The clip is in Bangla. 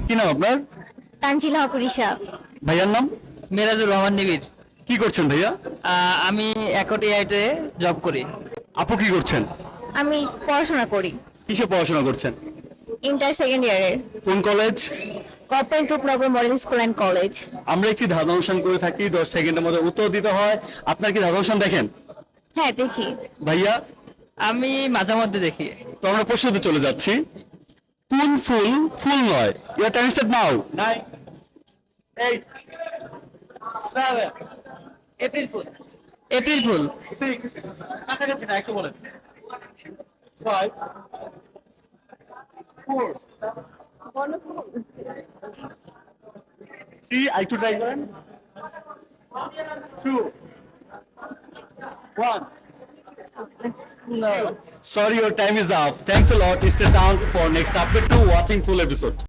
কি নাম আপনার? তানজিলা হকুরিশা। ভাইয়ার নাম? মিরাজুর রহমান নিবিড়। কি করছেন ভাইয়া? আমি একট এআইতে জব করি। আপু কি করছেন? আমি পড়াশোনা করি কিসে পড়াশোনা করছেন? ইন্টার সেকেন্ড ইয়ারে, কোন college? Government Rupnagar model school and college. আমরা একটি ধাঁধা অনুষ্ঠান করে থাকি, 10 সেকেন্ডের মধ্যে উত্তর দিতে হয়। আপনার কি ধাঁধা অনুষ্ঠান দেখেন? হ্যাঁ, দেখি। ভাইয়া, আমি মাঝে মধ্যে দেখি। তো আমরা প্রশ্নতে চলে যাচ্ছি। কোন ফুল ফুল নয়? Your time start now. 9 8 7 April fool. April fool. 6 কাছাকাছি না, একটু বলেন। 5 4 3 আই টু ট্রাই করেন। 2 1 No. Sorry, your time is up. Thanks a lot. Stay tuned for next update to watching full episode.